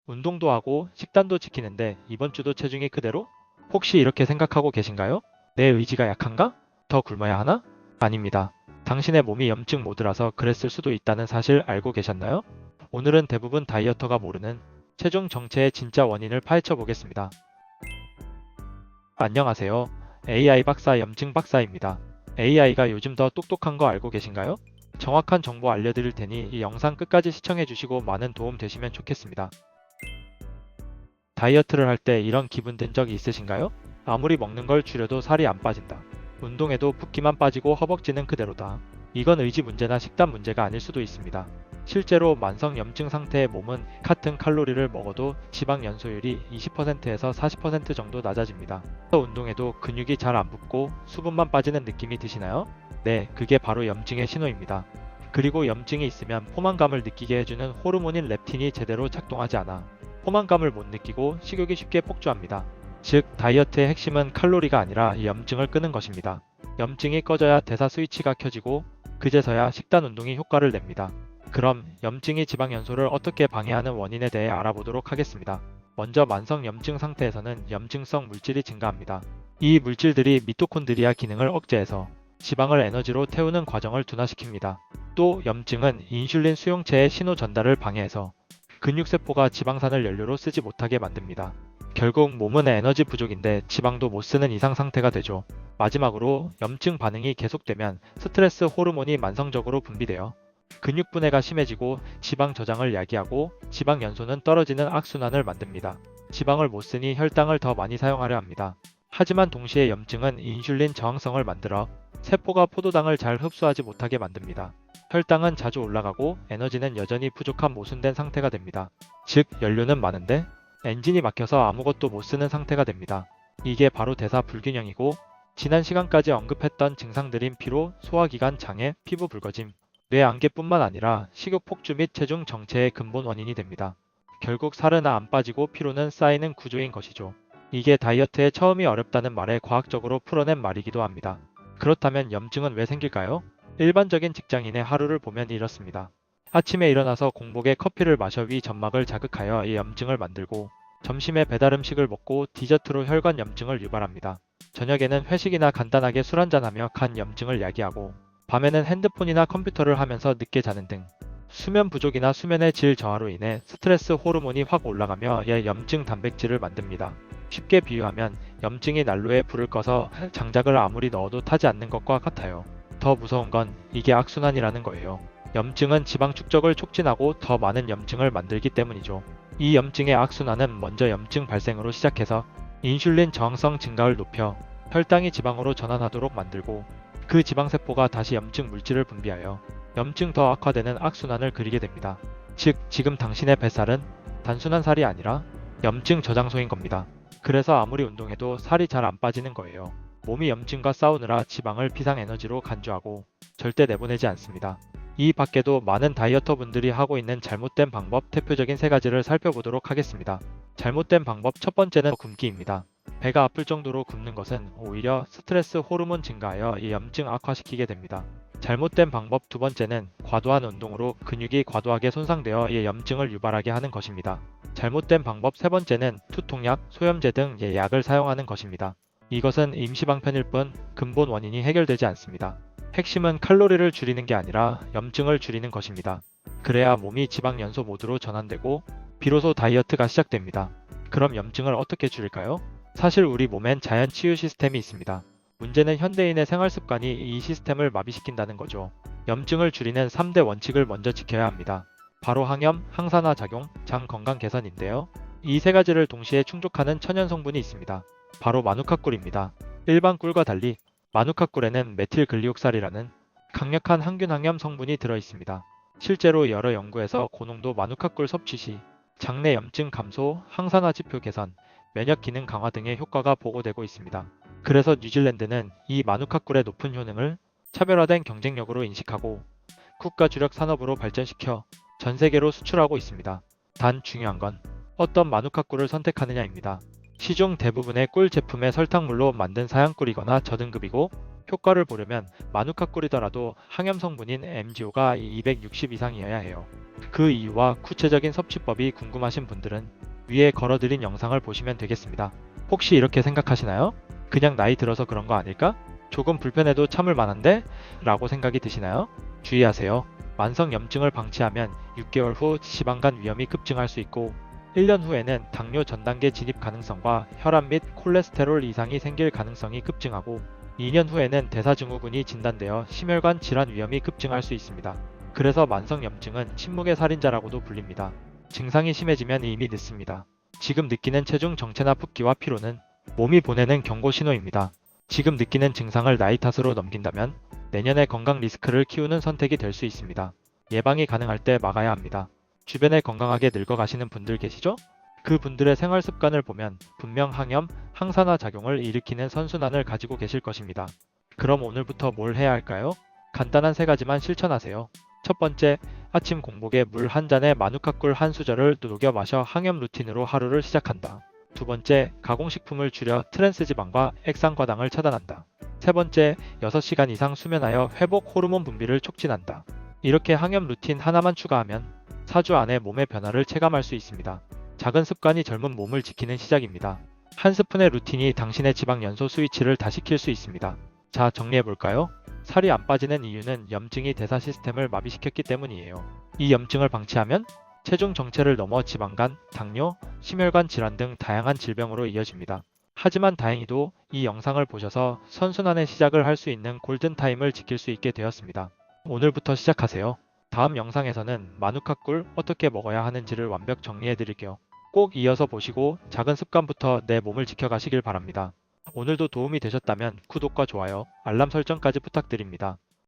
운동도 하고 식단도 지키는데 이번 주도 체중이 그대로? 혹시 이렇게 생각하고 계신가요? 내 의지가 약한가? 더 굶어야 하나? 아닙니다. 당신의 몸이 염증 모드라서 그랬을 수도 있다는 사실 알고 계셨나요? 오늘은 대부분 다이어터가 모르는 체중 정체의 진짜 원인을 파헤쳐 보겠습니다. 안녕하세요. AI 박사 염증 박사입니다. AI가 요즘 더 똑똑한 거 알고 계신가요? 정확한 정보 알려드릴 테니 이 영상 끝까지 시청해 주시고 많은 도움 되시면 좋겠습니다. 다이어트를 할 때 이런 기분 든 적이 있으신가요? 아무리 먹는 걸 줄여도 살이 안 빠진다. 운동해도 붓기만 빠지고 허벅지는 그대로다. 이건 의지 문제나 식단 문제가 아닐 수도 있습니다. 실제로 만성 염증 상태의 몸은 같은 칼로리를 먹어도 지방 연소율이 20%에서 40% 정도 낮아집니다. 운동해도 근육이 잘 안 붙고 수분만 빠지는 느낌이 드시나요? 네, 그게 바로 염증의 신호입니다. 그리고 염증이 있으면 포만감을 느끼게 해주는 호르몬인 렙틴이 제대로 작동하지 않아 포만감을 못 느끼고 식욕이 쉽게 폭주합니다. 즉, 다이어트의 핵심은 칼로리가 아니라 이 염증을 끄는 것입니다. 염증이 꺼져야 대사 스위치가 켜지고 그제서야 식단 운동이 효과를 냅니다. 그럼 염증이 지방 연소를 어떻게 방해하는 원인에 대해 알아보도록 하겠습니다. 먼저 만성 염증 상태에서는 염증성 물질이 증가합니다. 이 물질들이 미토콘드리아 기능을 억제해서 지방을 에너지로 태우는 과정을 둔화시킵니다. 또 염증은 인슐린 수용체의 신호 전달을 방해해서 근육세포가 지방산을 연료로 쓰지 못하게 만듭니다. 결국 몸은 에너지 부족인데 지방도 못 쓰는 이상 상태가 되죠. 마지막으로 염증 반응이 계속되면 스트레스 호르몬이 만성적으로 분비되어 근육 분해가 심해지고 지방 저장을 야기하고 지방 연소는 떨어지는 악순환을 만듭니다. 지방을 못 쓰니 혈당을 더 많이 사용하려 합니다. 하지만 동시에 염증은 인슐린 저항성을 만들어 세포가 포도당을 잘 흡수하지 못하게 만듭니다. 혈당은 자주 올라가고 에너지는 여전히 부족한 모순된 상태가 됩니다. 즉, 연료는 많은데 엔진이 막혀서 아무것도 못 쓰는 상태가 됩니다. 이게 바로 대사 불균형이고 지난 시간까지 언급했던 증상들인 피로, 소화기관 장애, 피부 붉어짐, 뇌 안개뿐만 아니라 식욕 폭주 및 체중 정체의 근본 원인이 됩니다. 결국 살은 안 빠지고 피로는 쌓이는 구조인 것이죠. 이게 다이어트의 처음이 어렵다는 말에 과학적으로 풀어낸 말이기도 합니다. 그렇다면 염증은 왜 생길까요? 일반적인 직장인의 하루를 보면 이렇습니다. 아침에 일어나서 공복에 커피를 마셔 위 점막을 자극하여 이 염증을 만들고 점심에 배달 음식을 먹고 디저트로 혈관 염증을 유발합니다. 저녁에는 회식이나 간단하게 술 한잔하며 간 염증을 야기하고 밤에는 핸드폰이나 컴퓨터를 하면서 늦게 자는 등 수면 부족이나 수면의 질 저하로 인해 스트레스 호르몬이 확 올라가며 염증 단백질을 만듭니다. 쉽게 비유하면 염증이 난로에 불을 꺼서 장작을 아무리 넣어도 타지 않는 것과 같아요. 더 무서운 건 이게 악순환이라는 거예요. 염증은 지방 축적을 촉진하고 더 많은 염증을 만들기 때문이죠. 이 염증의 악순환은 먼저 염증 발생으로 시작해서 인슐린 저항성 증가를 높여 혈당이 지방으로 전환하도록 만들고 그 지방세포가 다시 염증 물질을 분비하여 염증 더 악화되는 악순환을 그리게 됩니다. 즉, 지금 당신의 뱃살은 단순한 살이 아니라 염증 저장소인 겁니다. 그래서 아무리 운동해도 살이 잘 안 빠지는 거예요. 몸이 염증과 싸우느라 지방을 비상에너지로 간주하고 절대 내보내지 않습니다. 이 밖에도 많은 다이어터 분들이 하고 있는 잘못된 방법 대표적인 3가지를 살펴보도록 하겠습니다. 잘못된 방법 첫 번째는 굶기입니다. 배가 아플 정도로 굶는 것은 오히려 스트레스 호르몬 증가하여 이 염증 악화시키게 됩니다. 잘못된 방법 두 번째는 과도한 운동으로 근육이 과도하게 손상되어 이 염증을 유발하게 하는 것입니다. 잘못된 방법 세 번째는 투통약, 소염제 등 약을 사용하는 것입니다. 이것은 임시방편일 뿐 근본 원인이 해결되지 않습니다. 핵심은 칼로리를 줄이는 게 아니라 염증을 줄이는 것입니다. 그래야 몸이 지방 연소 모드로 전환되고 비로소 다이어트가 시작됩니다. 그럼 염증을 어떻게 줄일까요? 사실 우리 몸엔 자연 치유 시스템이 있습니다. 문제는 현대인의 생활 습관이 이 시스템을 마비시킨다는 거죠. 염증을 줄이는 3대 원칙을 먼저 지켜야 합니다. 바로 항염, 항산화 작용, 장 건강 개선인데요. 이 3가지를 동시에 충족하는 천연 성분이 있습니다. 바로 마누카 꿀입니다. 일반 꿀과 달리 마누카 꿀에는 메틸글리옥살이라는 강력한 항균 항염 성분이 들어있습니다. 실제로 여러 연구에서 고농도 마누카 꿀 섭취 시 장내 염증 감소, 항산화 지표 개선, 면역 기능 강화 등의 효과가 보고되고 있습니다. 그래서 뉴질랜드는 이 마누카 꿀의 높은 효능을 차별화된 경쟁력으로 인식하고 국가 주력 산업으로 발전시켜 전 세계로 수출하고 있습니다. 단 중요한 건 어떤 마누카 꿀을 선택하느냐입니다. 시중 대부분의 꿀 제품의 설탕물로 만든 사양꿀이거나 저등급이고 효과를 보려면 마누카 꿀이더라도 항염 성분인 MGO가 260 이상이어야 해요. 그 이유와 구체적인 섭취법이 궁금하신 분들은 위에 걸어드린 영상을 보시면 되겠습니다. 혹시 이렇게 생각하시나요? 그냥 나이 들어서 그런 거 아닐까? 조금 불편해도 참을 만한데? 라고 생각이 드시나요? 주의하세요. 만성염증을 방치하면 6개월 후 지방간 위험이 급증할 수 있고 1년 후에는 당뇨 전단계 진입 가능성과 혈압 및 콜레스테롤 이상이 생길 가능성이 급증하고 2년 후에는 대사증후군이 진단되어 심혈관 질환 위험이 급증할 수 있습니다. 그래서 만성염증은 침묵의 살인자라고도 불립니다. 증상이 심해지면 이미 늦습니다. 지금 느끼는 체중 정체나 붓기와 피로는 몸이 보내는 경고 신호입니다. 지금 느끼는 증상을 나이 탓으로 넘긴다면 내년에 건강 리스크를 키우는 선택이 될 수 있습니다. 예방이 가능할 때 막아야 합니다. 주변에 건강하게 늙어가시는 분들 계시죠? 그 분들의 생활 습관을 보면 분명 항염, 항산화 작용을 일으키는 선순환을 가지고 계실 것입니다. 그럼 오늘부터 뭘 해야 할까요? 간단한 3가지만 실천하세요. 첫 번째, 아침 공복에 물 한 잔에 마누카꿀 한 수저를 녹여 마셔 항염 루틴으로 하루를 시작한다. 두 번째, 가공식품을 줄여 트랜스 지방과 액상과당을 차단한다. 세 번째, 6시간 이상 수면하여 회복 호르몬 분비를 촉진한다. 이렇게 항염 루틴 하나만 추가하면 4주 안에 몸의 변화를 체감할 수 있습니다. 작은 습관이 젊은 몸을 지키는 시작입니다. 한 스푼의 루틴이 당신의 지방 연소 스위치를 다시 킬 수 있습니다. 자, 정리해볼까요? 살이 안 빠지는 이유는 염증이 대사 시스템을 마비시켰기 때문이에요. 이 염증을 방치하면 체중 정체를 넘어 지방간, 당뇨, 심혈관 질환 등 다양한 질병으로 이어집니다. 하지만 다행히도 이 영상을 보셔서 선순환의 시작을 할 수 있는 골든타임을 지킬 수 있게 되었습니다. 오늘부터 시작하세요. 다음 영상에서는 마누카꿀 어떻게 먹어야 하는지를 완벽 정리해 드릴게요. 꼭 이어서 보시고 작은 습관부터 내 몸을 지켜가시길 바랍니다. 오늘도 도움이 되셨다면 구독과 좋아요, 알람 설정까지 부탁드립니다.